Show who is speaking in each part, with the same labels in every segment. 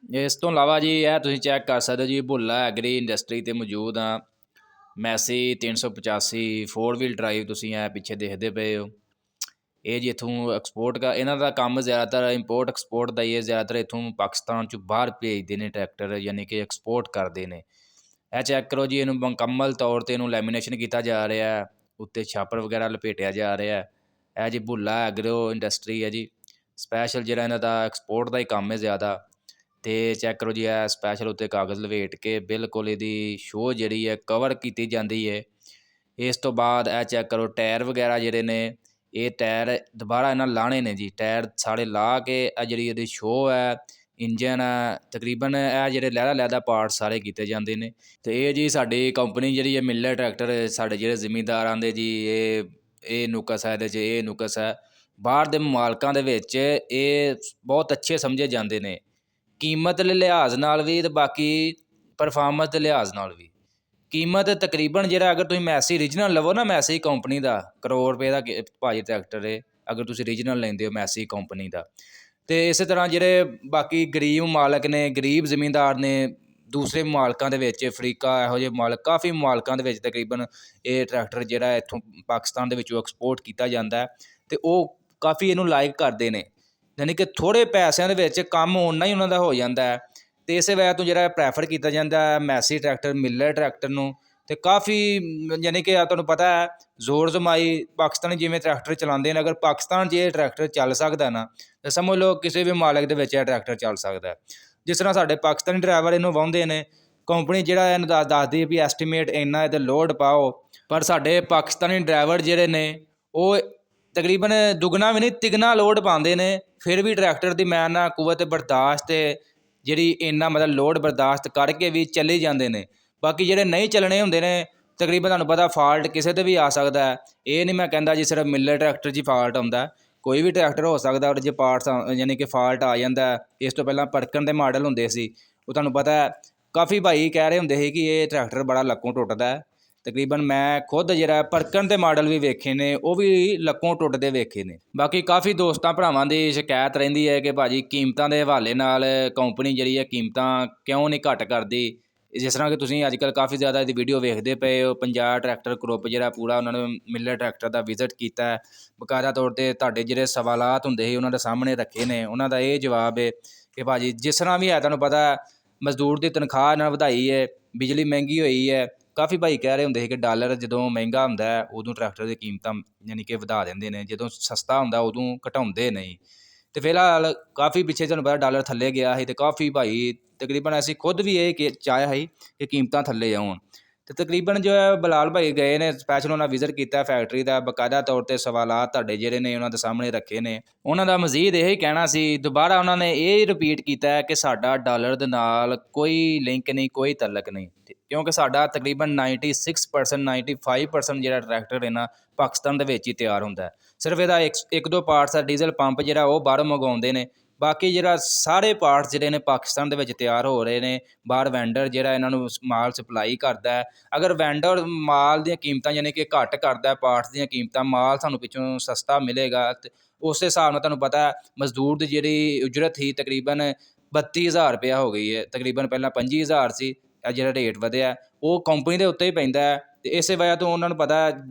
Speaker 1: ਇਸ ਤੋਂ ਇਲਾਵਾ ਜੀ ਇਹ ਤੁਸੀਂ ਚੈੱਕ ਕਰ ਸਕਦੇ ਹੋ ਜੀ, ਭੁੱਲਾ ਐਗਰੀ ਇੰਡਸਟਰੀ 'ਤੇ ਮੌਜੂਦ ਆ। ਮੈਸੀ 385 4 ਵੀਲ ਡਰਾਈਵ ਤੁਸੀਂ ਇਹ ਪਿੱਛੇ ਦੇਖਦੇ ਪਏ ਹੋ। ਇਹ ਜੀ ਇੱਥੋਂ ਐਕਸਪੋਰਟ ਇਹਨਾਂ ਦਾ ਕੰਮ ਜ਼ਿਆਦਾਤਰ ਇੰਪੋਰਟ ਐਕਸਪੋਰਟ ਦਾ ਹੀ ਹੈ। ਜ਼ਿਆਦਾਤਰ ਇੱਥੋਂ ਪਾਕਿਸਤਾਨ 'ਚ ਬਾਹਰ ਭੇਜਦੇ ਨੇ ਟਰੈਕਟਰ, ਯਾਨੀ ਕਿ ਐਕਸਪੋਰਟ ਕਰਦੇ ਨੇ। ਇਹ ਚੈੱਕ ਕਰੋ ਜੀ, ਇਹਨੂੰ ਮੁਕੰਮਲ ਤੌਰ 'ਤੇ ਇਹਨੂੰ ਲੈਮੀਨੇਸ਼ਨ ਕੀਤਾ ਜਾ ਰਿਹਾ, ਉੱਤੇ ਛਾਪਰ ਵਗੈਰਾ ਲਪੇਟਿਆ ਜਾ ਰਿਹਾ। ਇਹ ਜੀ ਭੁੱਲਾ ਐਗਰੋ ਇੰਡਸਟਰੀ ਹੈ ਜੀ, ਸਪੈਸ਼ਲ ਜਿਹੜਾ ਇਹਨਾਂ ਦਾ ਐਕਸਪੋਰਟ ਦਾ ਹੀ ਕੰਮ ਹੈ ਜ਼ਿਆਦਾ। ਅਤੇ ਚੈੱਕ ਕਰੋ ਜੀ, ਇਹ ਸਪੈਸ਼ਲ ਉੱਤੇ ਕਾਗਜ਼ ਲਪੇਟ ਕੇ ਬਿਲਕੁਲ ਇਹਦੀ ਸ਼ੋਅ ਜਿਹੜੀ ਹੈ ਕਵਰ ਕੀਤੀ ਜਾਂਦੀ ਹੈ। ਇਸ ਤੋਂ ਬਾਅਦ ਇਹ ਚੈੱਕ ਕਰੋ, ਟਾਇਰ ਵਗੈਰਾ ਜਿਹੜੇ ਨੇ, ਇਹ ਟਾਇਰ ਦੁਬਾਰਾ ਇਹਨਾਂ ਲਾਣੇ ਨੇ ਜੀ। ਟਾਇਰ ਸਾਰੇ ਲਾ ਕੇ ਇਹ ਜਿਹੜੀ ਇਹਦੀ ਸ਼ੋਅ ਹੈ, ਇੰਜਨ ਹੈ, ਤਕਰੀਬਨ ਇਹ ਜਿਹੜੇ ਲਹਿਦਾ ਪਾਰਟ ਸਾਰੇ ਕੀਤੇ ਜਾਂਦੇ ਨੇ। ਅਤੇ ਇਹ ਜੀ ਸਾਡੀ ਕੰਪਨੀ ਜਿਹੜੀ ਹੈ ਮਿਲਰ ਟਰੈਕਟਰ, ਸਾਡੇ ਜਿਹੜੇ ਜ਼ਿਮੀਂਦਾਰਾਂ ਦੇ ਜੀ ਇਹ ਨੁਕਸ ਹੈ, ਇਹਦੇ 'ਚ ਇਹ ਨੁਕਸ ਹੈ। ਬਾਹਰ ਦੇ ਮਾਲਕਾਂ ਦੇ ਵਿੱਚ ਇਹ ਬਹੁਤ ਅੱਛੇ ਸਮਝੇ ਜਾਂਦੇ ਨੇ, ਕੀਮਤ ਦੇ ਲਿਹਾਜ਼ ਨਾਲ ਵੀ ਅਤੇ ਬਾਕੀ ਪਰਫਾਰਮੈਂਸ ਦੇ ਲਿਹਾਜ਼ ਨਾਲ ਵੀ। ਕੀਮਤ ਤਕਰੀਬਨ ਜਿਹੜਾ ਅਗਰ ਤੁਸੀਂ ਮੈਸੀ ਰੀਜਨਲ ਲਵੋ ਨਾ, ਮੈਸੀ ਕੰਪਨੀ ਦਾ ਕਰੋੜ ਰੁਪਏ ਦਾ ਭਾਜੀ ਟਰੈਕਟਰ ਹੈ ਅਗਰ ਤੁਸੀਂ ਰੀਜਨਲ ਲੈਂਦੇ ਹੋ ਮੈਸੀ ਕੰਪਨੀ ਦਾ। ਅਤੇ ਇਸੇ ਤਰ੍ਹਾਂ ਜਿਹੜੇ ਬਾਕੀ ਗਰੀਬ ਮਾਲਕ ਨੇ, ਗਰੀਬ ਜ਼ਿਮੀਂਦਾਰ ਨੇ, ਦੂਸਰੇ ਮਾਲਕਾਂ ਦੇ ਵਿੱਚ ਅਫਰੀਕਾ, ਇਹੋ ਜਿਹੇ ਮਾਲਕ ਕਾਫੀ ਮਾਲਕਾਂ ਦੇ ਵਿੱਚ ਤਕਰੀਬਨ ਇਹ ਟਰੈਕਟਰ ਜਿਹੜਾ ਇੱਥੋਂ ਪਾਕਿਸਤਾਨ ਦੇ ਵਿੱਚੋਂ ਐਕਸਪੋਰਟ ਕੀਤਾ ਜਾਂਦਾ ਅਤੇ ਉਹ ਕਾਫੀ ਇਹਨੂੰ ਲਾਈਕ ਕਰਦੇ ਨੇ। ਯਾਨੀ ਕਿ ਥੋੜ੍ਹੇ ਪੈਸਿਆਂ ਦੇ ਵਿੱਚ ਕੰਮ ਓਨਾ ਹੀ ਉਹਨਾਂ ਦਾ ਹੋ ਜਾਂਦਾ ਅਤੇ ਇਸੇ ਵਜ੍ਹਾ ਤੋਂ ਜਿਹੜਾ ਪ੍ਰੈਫਰ ਕੀਤਾ ਜਾਂਦਾ ਮੈਸੀ ਟਰੈਕਟਰ, ਮਿਲਰ ਟਰੈਕਟਰ ਨੂੰ। ਅਤੇ ਕਾਫੀ ਯਾਨੀ ਕਿ ਤੁਹਾਨੂੰ ਪਤਾ ਹੈ ਜ਼ੋਰ ਜ਼ਮਾਈ ਪਾਕਿਸਤਾਨੀ ਜਿਵੇਂ ਟਰੈਕਟਰ ਚਲਾਉਂਦੇ ਨੇ, ਅਗਰ ਪਾਕਿਸਤਾਨ 'ਚ ਇਹ ਟਰੈਕਟਰ ਚੱਲ ਸਕਦਾ ਨਾ ਤਾਂ ਸਮਝ ਲਓ ਕਿਸੇ ਵੀ ਮਾਲਕ ਦੇ ਵਿੱਚ ਇਹ ਟਰੈਕਟਰ ਚੱਲ ਸਕਦਾ। ਜਿਸ ਤਰ੍ਹਾਂ ਸਾਡੇ ਪਾਕਿਸਤਾਨੀ ਡਰਾਈਵਰ ਇਹਨੂੰ ਵਾਹੁੰਦੇ ਨੇ, ਕੰਪਨੀ ਜਿਹੜਾ ਇਹਨੂੰ ਦੱਸਦੀ ਵੀ ਐਸਟੀਮੇਟ ਇੰਨਾ ਇਹਦੇ ਲੋਡ ਪਾਓ, ਪਰ ਸਾਡੇ ਪਾਕਿਸਤਾਨੀ ਡਰਾਈਵਰ ਜਿਹੜੇ ਨੇ ਉਹ ਤਕਰੀਬਨ ਦੁੱਗਣਾ ਵੀ ਨਹੀਂ ਤਿੱਗਣਾ ਲੋਡ ਪਾਉਂਦੇ ਨੇ। ਫਿਰ ਵੀ ਟਰੈਕਟਰ ਦੀ ਮੈਂ ਨਾ ਕੁਵਤ ਬਰਦਾਸ਼ਤ ਜਿਹੜੀ ਇੰਨਾ ਮਤਲਬ ਲੋਡ ਬਰਦਾਸ਼ਤ ਕਰਕੇ ਵੀ ਚੱਲੀ ਜਾਂਦੇ ਨੇ। ਬਾਕੀ ਜਿਹੜੇ ਨਹੀਂ ਚੱਲਣੇ ਹੁੰਦੇ ਨੇ ਤਕਰੀਬਨ ਤੁਹਾਨੂੰ ਪਤਾ ਫਾਲਟ ਕਿਸੇ 'ਤੇ ਵੀ ਆ ਸਕਦਾ। ਇਹ ਨਹੀਂ ਮੈਂ ਕਹਿੰਦਾ ਜੀ ਸਿਰਫ ਮਿਲਰ ਟਰੈਕਟਰ 'ਚ ਹੀ ਫਾਲਟ ਆਉਂਦਾ, ਕੋਈ ਵੀ ਟਰੈਕਟਰ ਹੋ ਸਕਦਾ ਉਹਦੇ 'ਚ ਪਾਰਟਸ ਯਾਨੀ ਕਿ ਫਾਲਟ ਆ ਜਾਂਦਾ। ਇਸ ਤੋਂ ਪਹਿਲਾਂ ਪਰਕਣ ਦੇ ਮਾਡਲ ਹੁੰਦੇ ਸੀ, ਉਹ ਤੁਹਾਨੂੰ ਪਤਾ ਕਾਫੀ ਭਾਈ ਕਹਿ ਰਹੇ ਹੁੰਦੇ ਸੀ ਕਿ ਇਹ ਟਰੈਕਟਰ ਬੜਾ ਲੱਕੋਂ ਟੁੱਟਦਾ। ਤਕਰੀਬਨ ਮੈਂ ਖੁਦ ਜਿਹੜਾ ਪਰਕਣ ਦੇ ਮਾਡਲ ਵੀ ਵੇਖੇ ਨੇ, ਉਹ ਵੀ ਲੱਕੋਂ ਟੁੱਟਦੇ ਵੇਖੇ ਨੇ। ਬਾਕੀ ਕਾਫੀ ਦੋਸਤਾਂ ਭਰਾਵਾਂ ਦੀ ਸ਼ਿਕਾਇਤ ਰਹਿੰਦੀ ਹੈ ਕਿ ਭਾਜੀ ਕੀਮਤਾਂ ਦੇ ਹਵਾਲੇ ਨਾਲ ਕੰਪਨੀ ਜਿਹੜੀ ਹੈ ਕੀਮਤਾਂ ਕਿਉਂ ਨਹੀਂ ਘੱਟ ਕਰਦੀ। ਜਿਸ ਤਰ੍ਹਾਂ ਕਿ ਤੁਸੀਂ ਅੱਜ ਕੱਲ੍ਹ ਕਾਫੀ ਜ਼ਿਆਦਾ ਇਹਦੀ ਵੀਡੀਓ ਵੇਖਦੇ ਪਏ ਹੋ, ਪੰਜਾਬ ਟਰੈਕਟਰ ਗਰੁੱਪ ਜਿਹੜਾ ਪੂਰਾ ਉਹਨਾਂ ਨੇ ਮਿਲਰ ਟਰੈਕਟਰ ਦਾ ਵਿਜ਼ਿਟ ਕੀਤਾ, ਬਕਾਇਦਾ ਤੌਰ 'ਤੇ ਤੁਹਾਡੇ ਜਿਹੜੇ ਸਵਾਲਾਤ ਹੁੰਦੇ ਸੀ ਉਹਨਾਂ ਦੇ ਸਾਹਮਣੇ ਰੱਖੇ ਨੇ। ਉਹਨਾਂ ਦਾ ਇਹ ਜਵਾਬ ਹੈ ਕਿ ਭਾਜੀ ਜਿਸ ਤਰ੍ਹਾਂ ਵੀ ਹੈ, ਤੁਹਾਨੂੰ ਪਤਾ ਮਜ਼ਦੂਰ ਦੀ ਤਨਖਾਹ ਨਾਲ ਵਧਾਈ ਹੈ, ਬਿਜਲੀ ਮਹਿੰਗੀ ਹੋਈ ਹੈ। ਕਾਫੀ ਭਾਈ ਕਹਿ ਰਹੇ ਹੁੰਦੇ ਸੀ ਕਿ ਡਾਲਰ ਜਦੋਂ ਮਹਿੰਗਾ ਹੁੰਦਾ ਉਦੋਂ ਟਰੈਕਟਰ ਦੀ ਕੀਮਤਾਂ ਯਾਨੀ ਕਿ ਵਧਾ ਦਿੰਦੇ ਨੇ, ਜਦੋਂ ਸਸਤਾ ਹੁੰਦਾ ਉਦੋਂ ਘਟਾਉਂਦੇ ਨਹੀਂ। ਅਤੇ ਫਿਲਹਾਲ ਕਾਫੀ ਪਿੱਛੇ ਤੁਹਾਨੂੰ ਪਤਾ ਡਾਲਰ ਥੱਲੇ ਗਿਆ ਸੀ ਅਤੇ ਕਾਫੀ ਭਾਈ ਤਕਰੀਬਨ ਅਸੀਂ ਖੁਦ ਵੀ ਇਹ ਚਾਹਿਆ ਸੀ ਕਿ ਕੀਮਤਾਂ ਥੱਲੇ ਆਉਣ। ਅਤੇ ਤਕਰੀਬਨ ਜੋ ਹੈ ਬਲਾਲ ਭਾਈ ਗਏ ਨੇ, ਸਪੈਸ਼ਲ ਉਹਨਾਂ ਵਿਜ਼ਿਟ ਕੀਤਾ ਫੈਕਟਰੀ ਦਾ, ਬਾਕਾਇਦਾ ਤੌਰ 'ਤੇ ਸਵਾਲਾਤ ਤੁਹਾਡੇ ਜਿਹੜੇ ਨੇ ਉਹਨਾਂ ਦੇ ਸਾਹਮਣੇ ਰੱਖੇ ਨੇ। ਉਹਨਾਂ ਦਾ ਮਜ਼ੀਦ ਇਹ ਹੀ ਕਹਿਣਾ ਸੀ, ਦੁਬਾਰਾ ਉਹਨਾਂ ਨੇ ਇਹ ਰਿਪੀਟ ਕੀਤਾ ਕਿ ਸਾਡਾ ਡਾਲਰ ਦੇ ਨਾਲ ਕੋਈ ਲਿੰਕ ਨਹੀਂ, ਕੋਈ ਤਲਕ ਨਹੀਂ, ਕਿਉਂਕਿ ਸਾਡਾ ਤਕਰੀਬਨ 96% 95% ਜਿਹੜਾ ਟਰੈਕਟਰ ਹੈ ਨਾ ਪਾਕਿਸਤਾਨ ਦੇ ਵਿੱਚ ਹੀ ਤਿਆਰ ਹੁੰਦਾ। ਸਿਰਫ ਇਹਦਾ ਇੱਕ ਦੋ ਪਾਰਟਸ ਆ, ਡੀਜ਼ਲ ਪੰਪ ਜਿਹੜਾ ਉਹ ਬਾਹਰੋਂ ਮੰਗਵਾਉਂਦੇ ਨੇ, ਬਾਕੀ ਜਿਹੜਾ ਸਾਰੇ ਪਾਰਟਸ ਜਿਹੜੇ ਨੇ ਪਾਕਿਸਤਾਨ ਦੇ ਵਿੱਚ ਤਿਆਰ ਹੋ ਰਹੇ ਨੇ। ਬਾਹਰ ਵੈਂਡਰ ਜਿਹੜਾ ਇਹਨਾਂ ਨੂੰ ਮਾਲ ਸਪਲਾਈ ਕਰਦਾ, ਅਗਰ ਵੈਂਡਰ ਮਾਲ ਦੀਆਂ ਕੀਮਤਾਂ ਯਾਨੀ ਕਿ ਘੱਟ ਕਰਦਾ, ਪਾਰਟਸ ਦੀਆਂ ਕੀਮਤਾਂ, ਮਾਲ ਸਾਨੂੰ ਪਿੱਛੋਂ ਸਸਤਾ ਮਿਲੇਗਾ। ਅਤੇ ਉਸ ਹਿਸਾਬ ਨਾਲ ਤੁਹਾਨੂੰ ਪਤਾ ਮਜ਼ਦੂਰ ਦੀ ਜਿਹੜੀ ਉਜਰਤ ਸੀ ਤਕਰੀਬਨ 32,000 ਰੁਪਇਆ ਹੋ ਗਈ ਹੈ। ਤਕਰੀਬਨ ਪਹਿਲਾਂ 25,000 ਸੀ, ਇਹ ਜਿਹੜਾ ਰੇਟ ਵਧਿਆ ਉਹ ਕੰਪਨੀ ਦੇ ਉੱਤੇ ਹੀ ਪੈਂਦਾ। ਅਤੇ ਇਸੇ ਵਜ੍ਹਾ ਤੋਂ ਉਹਨਾਂ ਨੂੰ ਪਤਾ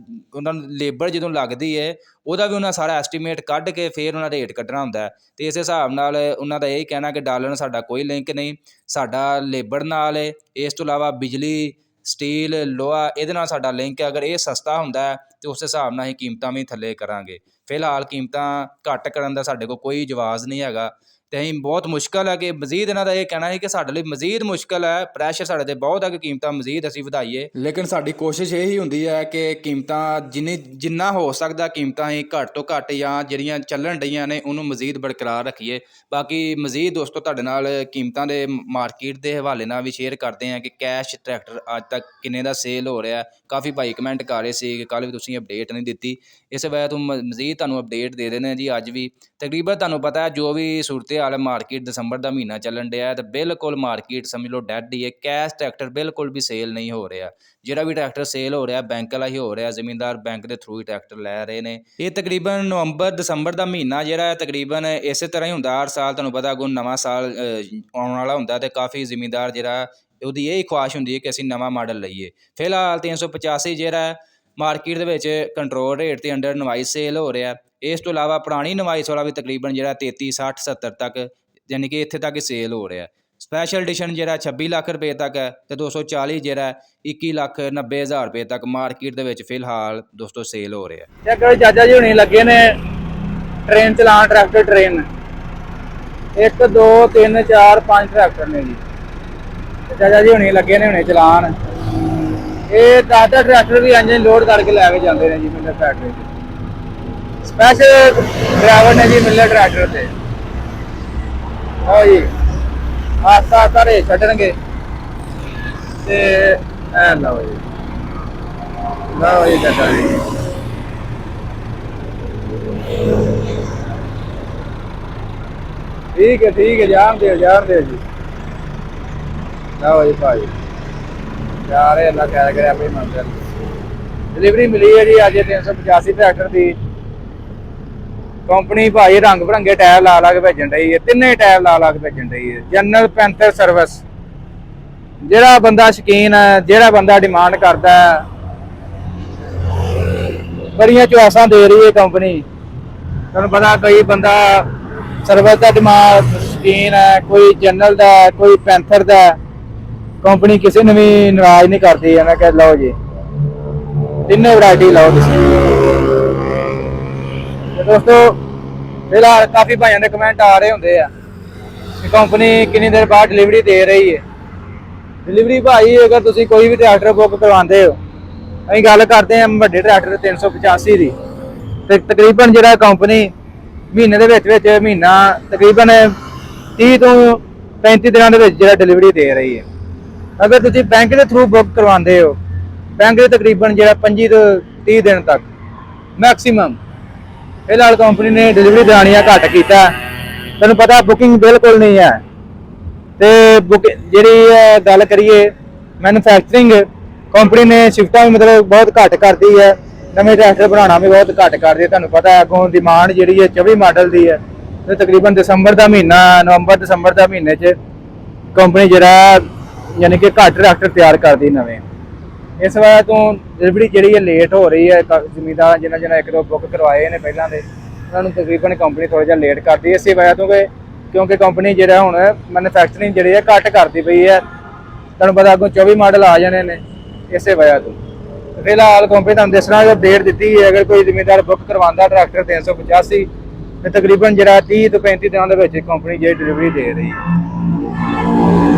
Speaker 1: ਉਹਨਾਂ ਨੂੰ ਲੇਬਰ ਜਦੋਂ ਲੱਗਦੀ ਹੈ ਉਹਦਾ ਵੀ ਉਹਨਾਂ ਸਾਰਾ ਐਸਟੀਮੇਟ ਕੱਢ ਕੇ ਫਿਰ ਉਹਨਾਂ ਰੇਟ ਕੱਢਣਾ ਹੁੰਦਾ। ਅਤੇ ਇਸ ਹਿਸਾਬ ਨਾਲ ਉਹਨਾਂ ਦਾ ਇਹ ਕਹਿਣਾ ਕਿ ਡਾਲਰ ਨਾਲ ਸਾਡਾ ਕੋਈ ਲਿੰਕ ਨਹੀਂ, ਸਾਡਾ ਲੇਬਰ ਨਾਲ ਹੈ। ਇਸ ਤੋਂ ਇਲਾਵਾ ਬਿਜਲੀ, ਸਟੀਲ, ਲੋਹਾ, ਇਹਦੇ ਨਾਲ ਸਾਡਾ ਲਿੰਕ ਹੈ। ਅਗਰ ਇਹ ਸਸਤਾ ਹੁੰਦਾ ਤਾਂ ਉਸ ਹਿਸਾਬ ਨਾਲ ਅਸੀਂ ਕੀਮਤਾਂ ਵੀ ਥੱਲੇ ਕਰਾਂਗੇ। ਫਿਲਹਾਲ ਕੀਮਤਾਂ ਘੱਟ ਕਰਨ ਦਾ ਸਾਡੇ ਕੋਲ ਕੋਈ ਜਵਾਜ਼ ਨਹੀਂ ਹੈਗਾ ਅਤੇ ਅਸੀਂ ਬਹੁਤ ਮੁਸ਼ਕਿਲ ਹੈ ਕਿ ਮਜ਼ੀਦ ਇਹਨਾਂ ਦਾ ਇਹ ਕਹਿਣਾ ਹੈ ਕਿ ਸਾਡੇ ਲਈ ਮਜ਼ੀਦ ਮੁਸ਼ਕਿਲ ਹੈ, ਪ੍ਰੈਸ਼ਰ ਸਾਡੇ 'ਤੇ ਬਹੁਤ ਹੈ ਕਿ ਕੀਮਤਾਂ ਮਜ਼ੀਦ ਅਸੀਂ ਵਧਾਈਏ। ਲੇਕਿਨ ਸਾਡੀ ਕੋਸ਼ਿਸ਼ ਇਹੀ ਹੁੰਦੀ ਹੈ ਕਿ ਕੀਮਤਾਂ ਜਿੰਨਾ ਹੋ ਸਕਦਾ ਕੀਮਤਾਂ ਅਸੀਂ ਘੱਟ ਤੋਂ ਘੱਟ ਜਾਂ ਜਿਹੜੀਆਂ ਚੱਲਣ ਡਈਆਂ ਨੇ ਉਹਨੂੰ ਮਜ਼ੀਦ ਬਰਕਰਾਰ ਰੱਖੀਏ। ਬਾਕੀ ਮਜ਼ੀਦ ਦੋਸਤੋ ਤੁਹਾਡੇ ਨਾਲ ਕੀਮਤਾਂ ਦੇ ਮਾਰਕੀਟ ਦੇ ਹਵਾਲੇ ਨਾਲ ਵੀ ਸ਼ੇਅਰ ਕਰਦੇ ਹਾਂ ਕਿ ਕੈਸ਼ ਟਰੈਕਟਰ ਅੱਜ ਤੱਕ ਕਿੰਨੇ ਦਾ ਸੇਲ ਹੋ ਰਿਹਾ। ਕਾਫੀ ਭਾਈ ਕਮੈਂਟ ਕਰ ਰਹੇ ਸੀ ਕਿ ਕੱਲ੍ਹ ਵੀ ਤੁਸੀਂ ਅਪਡੇਟ ਨਹੀਂ ਦਿੱਤੀ, ਇਸ ਵਜ੍ਹਾ ਤੋਂ ਮਜ਼ੀਦ ਤੁਹਾਨੂੰ ਅਪਡੇਟ ਦੇ ਦੇਣੇ ਜੀ ਅੱਜ ਵੀ। ਤਕਰੀਬਨ ਤੁਹਾਨੂੰ ਪਤਾ ਹੈ ਜੋ ਵੀ ਸੂਰਤ ਹਾਲ ਮਾਰਕੀਟ ਦਸੰਬਰ ਦਾ ਮਹੀਨਾ ਚੱਲਣ ਡਿਆ ਤੇ ਬਿਲਕੁਲ ਮਾਰਕੀਟ ਸਮਝ ਲਓ ਡੈਡ ਹੀ ਹੈ। ਕੈਸ਼ ਟਰੈਕਟਰ ਬਿਲਕੁਲ ਵੀ ਸੇਲ ਨਹੀਂ ਹੋ ਰਿਹਾ। ਜਿਹੜਾ ਵੀ ਟਰੈਕਟਰ ਸੇਲ ਹੋ ਰਿਹਾ ਬੈਂਕ ਵਾਲਾ ਹੀ ਹੋ ਰਿਹਾ, ਜ਼ਿਮੀਂਦਾਰ ਬੈਂਕ ਦੇ ਥਰੂ ਹੀ ਟਰੈਕਟਰ ਲੈ ਰਹੇ ਨੇ। ਇਹ ਤਕਰੀਬਨ ਨਵੰਬਰ ਦਸੰਬਰ ਦਾ ਮਹੀਨਾ ਜਿਹੜਾ ਹੈ ਤਕਰੀਬਨ ਇਸੇ ਤਰ੍ਹਾਂ ਹੀ ਹੁੰਦਾ ਹਰ ਸਾਲ। ਤੁਹਾਨੂੰ ਪਤਾ ਅੱਗੋਂ ਨਵਾਂ ਸਾਲ ਆਉਣ ਵਾਲਾ ਹੁੰਦਾ ਤੇ ਕਾਫੀ ਜ਼ਿਮੀਂਦਾਰ ਜਿਹੜਾ ਉਹਦੀ ਇਹ ਖੁਆਇਸ਼ ਹੁੰਦੀ ਹੈ ਕਿ ਅਸੀਂ ਨਵਾਂ ਮਾਡਲ ਲਈਏ। ਫਿਲਹਾਲ 385 ਜਿਹੜਾ ਮਾਰਕੀਟ ਦੇ ਵਿੱਚ ਕੰਟਰੋਲ ਰੇਟ ਤੇ ਅੰਡਰ ਨਵਾਈਸ ਸੇਲ ਹੋ ਰਿਹਾ। ਇਸ ਤੋਂ ਇਲਾਵਾ ਪੁਰਾਣੀ ਨਵਾਈਸ ਵਾਲਾ ਵੀ ਤਕਰੀਬਨ ਜਿਹੜਾ 33 60 70 ਤੱਕ ਯਾਨੀ ਕਿ ਇੱਥੇ ਤੱਕ ਹੀ ਸੇਲ ਹੋ ਰਿਹਾ। ਸਪੈਸ਼ਲ ਐਡੀਸ਼ਨ ਜਿਹੜਾ 26 ਲੱਖ ਰੁਪਏ ਤੱਕ ਹੈ ਤੇ 240 ਜਿਹੜਾ 21,90,000 ਰੁਪਏ ਤੱਕ ਮਾਰਕੀਟ ਦੇ ਵਿੱਚ ਫਿਲਹਾਲ ਦੋਸਤੋ ਸੇਲ ਹੋ ਰਿਹਾ।
Speaker 2: ਚੱਕਰ ਚਾਚਾ ਜੀ ਹੁਣੇ ਲੱਗੇ ਨੇ ਟ੍ਰੇਨ ਚਲਾਉਣ, ਟਰੈਕਟਰ ਟ੍ਰੇਨ 1 2 3 4 5 ਟਰੈਕਟਰ ਨੇ ਜੀ। ਚਾਚਾ ਜੀ ਹੁਣੇ ਲੱਗੇ ਨੇ ਹੁਣੇ ਚਲਾਉਣ। ਇਹ ਟਾਟਾ ਟਰੈਕਟਰ ਵੀ ਇੰਜਨ ਲੋਡ ਕਰਕੇ ਲੈ ਕੇ ਜਾਂਦੇ ਨੇ ਜੀ ਮਿਲਰ ਫੈਕਟਰੀ ਤੇ। ਸਪੈਸ਼ਲ ਡਰਾਈਵਰ ਨੇ ਜੀ ਮਿਲਰ ਟਰੈਕਟਰ ਤੇ। ਜੀ ਆਸਤਾ ਆਸਤਾ ਰੇ ਛੱਡਣਗੇ ਤੇ ਐ ਲਓ ਜੀ ਚਾਚਾ ਜੀ। ਠੀਕ ਹੈ ਜਾਣ ਦਿਓ ਜੀ। ਲਓ ਜੀ ਭਾਈ ਯਾਰ ਅੱਲਾ ਖੈਰ ਕਰੇ ਆਪਣੀ ਮੰਜ਼ਿਲ। ਡਿਲੀਵਰੀ ਮਿਲੀ ਹੈ ਜੀ ਅੱਜ 385 ਟਰੈਕਟਰ ਦੀ। ਕੰਪਨੀ ਭਾਈ ਰੰਗ ਬਿਰੰਗੇ ਟਾਇਰ ਲਾ ਕੇ ਭੇਜਣ ਡਈ ਹੈ, ਤਿੰਨੇ ਟਾਇਰ ਲਾ ਕੇ ਭੇਜਣ ਡਈ ਹੈ। General panther service. ਜਿਹੜਾ ਬੰਦਾ ਸ਼ੌਕੀਨ ਹੈ, ਜਿਹੜਾ ਬੰਦਾ ਡਿਮਾਂਡ ਕਰਦਾ ਹੈ, ਬੜੀਆਂ ਚੁਆਇਸਾਂ ਦੇ ਰਹੀ ਹੈ ਕੰਪਨੀ। ਤੁਹਾਨੂੰ ਪਤਾ ਕਈ ਬੰਦਾ ਸਰਵਿਸ ਦਾ ਡਿਮਾਂਡ ਸ਼ੌਕੀਨ ਹੈ, ਕੋਈ ਜਨਰਲ ਦਾ, ਕੋਈ ਪੈਂਥਰ ਦਾ। ਕੰਪਨੀ ਕਿਸੇ ਨੂੰ ਵੀ ਨਾਰਾਜ਼ ਨਹੀਂ ਕਰਦੀ ਹੈ। ਮੈਂ ਕਿਹਾ ਲਓ ਜੀ ਤਿੰਨੇ ਵੈਰਾਈਟੀ ਲਓ ਤੁਸੀਂ। ਦੋਸਤੋ ਫਿਲਹਾਲ ਕਾਫੀ ਭਾਈਆਂ ਦੇ ਕਮੈਂਟ ਆ ਰਹੇ ਹੁੰਦੇ ਆ ਕਿ ਕੰਪਨੀ ਕਿੰਨੀ ਦੇਰ ਬਾਅਦ ਡਿਲੀਵਰੀ ਦੇ ਰਹੀ ਹੈ। ਡਿਲੀਵਰੀ ਭਾਈ ਅਗਰ ਤੁਸੀਂ ਕੋਈ ਵੀ ਟਰੈਕਟਰ ਬੁੱਕ ਕਰਵਾਉਂਦੇ ਹੋ, ਅਸੀਂ ਗੱਲ ਕਰਦੇ ਹਾਂ ਵੱਡੇ ਟਰੈਕਟਰ 385 ਦੀ, ਤੇ ਤਕਰੀਬਨ ਜਿਹੜਾ ਕੰਪਨੀ ਮਹੀਨੇ ਦੇ ਵਿੱਚ ਮਹੀਨਾ ਤਕਰੀਬਨ 30 ਤੋਂ 35 ਦਿਨਾਂ ਦੇ ਵਿੱਚ ਜਿਹੜਾ ਡਿਲੀਵਰੀ ਦੇ ਰਹੀ ਹੈ। ਅਗਰ ਤੁਸੀਂ ਬੈਂਕ ਦੇ ਥਰੂ ਬੁੱਕ ਕਰਵਾਉਂਦੇ ਹੋ, ਬੈਂਕ ਦੇ ਤਕਰੀਬਨ ਜਿਹੜਾ 25 ਤੋਂ 30 ਦਿਨ ਤੱਕ ਮੈਕਸੀਮਮ। ਫਿਲਹਾਲ ਕੰਪਨੀ ਨੇ ਡਿਲੀਵਰੀ ਦਰਾਨੀਆਂ ਘੱਟ ਕੀਤਾ। ਤੁਹਾਨੂੰ ਪਤਾ ਬੁਕਿੰਗ ਬਿਲਕੁਲ ਨਹੀਂ ਹੈ। ਤੇ ਜਿਹੜੀ ਗੱਲ ਕਰੀਏ ਮੈਨੂਫੈਕਚਰਿੰਗ, ਕੰਪਨੀ ਨੇ ਸ਼ਿਫਟਾਂ ਵੀ ਮਤਲਬ ਬਹੁਤ ਘੱਟ ਕਰਦੀ ਹੈ। ਨਵੇਂ ਟਰੈਕਟਰ ਬਣਾਉਣਾ ਵੀ ਬਹੁਤ ਘੱਟ ਕਰਦੀ ਹੈ। ਤੁਹਾਨੂੰ ਪਤਾ ਅੱਗੋਂ ਡਿਮਾਂਡ ਜਿਹੜੀ ਹੈ 24 ਮਾਡਲ ਦੀ ਹੈ ਤੇ ਤਕਰੀਬਨ ਦਸੰਬਰ ਦਾ ਮਹੀਨਾ, ਨਵੰਬਰ ਦਸੰਬਰ ਦਾ ਮਹੀਨੇ 'ਚ ਕੰਪਨੀ ਜਿਹੜਾ ਯਾਨੀ ਕਿ ਘੱਟ ਟਰੈਕਟਰ ਤਿਆਰ ਕਰਦੀ ਨਵੇਂ। ਇਸ ਵਜ੍ਹਾ ਤੋਂ ਡਿਲੀਵਰੀ ਜਿਹੜੀ ਹੈ ਲੇਟ ਹੋ ਰਹੀ ਹੈ। ਜ਼ਿਮੀਂਦਾਰ ਜਿਹਨਾਂ ਇੱਕ ਦੋ ਬੁੱਕ ਕਰਵਾਏ ਨੇ ਪਹਿਲਾਂ ਦੇ, ਉਹਨਾਂ ਨੂੰ ਤਕਰੀਬਨ ਕੰਪਨੀ ਥੋੜ੍ਹਾ ਜਿਹਾ ਲੇਟ ਕਰਦੀ ਹੈ। ਇਸੇ ਵਜ੍ਹਾ ਤੋਂ ਕਿਉਂਕਿ ਕੰਪਨੀ ਜਿਹੜਾ ਹੁਣ ਮੈਨੂਫੈਕਚਰਿੰਗ ਜਿਹੜੀ ਹੈ ਘੱਟ ਕਰਦੀ ਪਈ ਹੈ। ਤੁਹਾਨੂੰ ਪਤਾ ਅੱਗੋਂ 24 ਮਾਡਲ ਆ ਜਾਣੇ ਨੇ, ਇਸੇ ਵਜ੍ਹਾ ਤੋਂ। ਫਿਲਹਾਲ ਕੰਪਨੀ ਤੁਹਾਨੂੰ ਦੱਸਣਾ ਅਪਡੇਟ ਦਿੱਤੀ ਹੈ। ਅਗਰ ਕੋਈ ਜ਼ਿਮੀਂਦਾਰ ਬੁੱਕ ਕਰਵਾਉਂਦਾ ਟਰੈਕਟਰ 385 ਤੇ ਤਕਰੀਬਨ ਜਿਹੜਾ 30 ਤੋਂ 35 ਦਿਨਾਂ ਦੇ ਵਿੱਚ ਕੰਪਨੀ ਜਿਹੜੀ ਡਿਲੀਵਰੀ ਦੇ ਰਹੀ ਹੈ।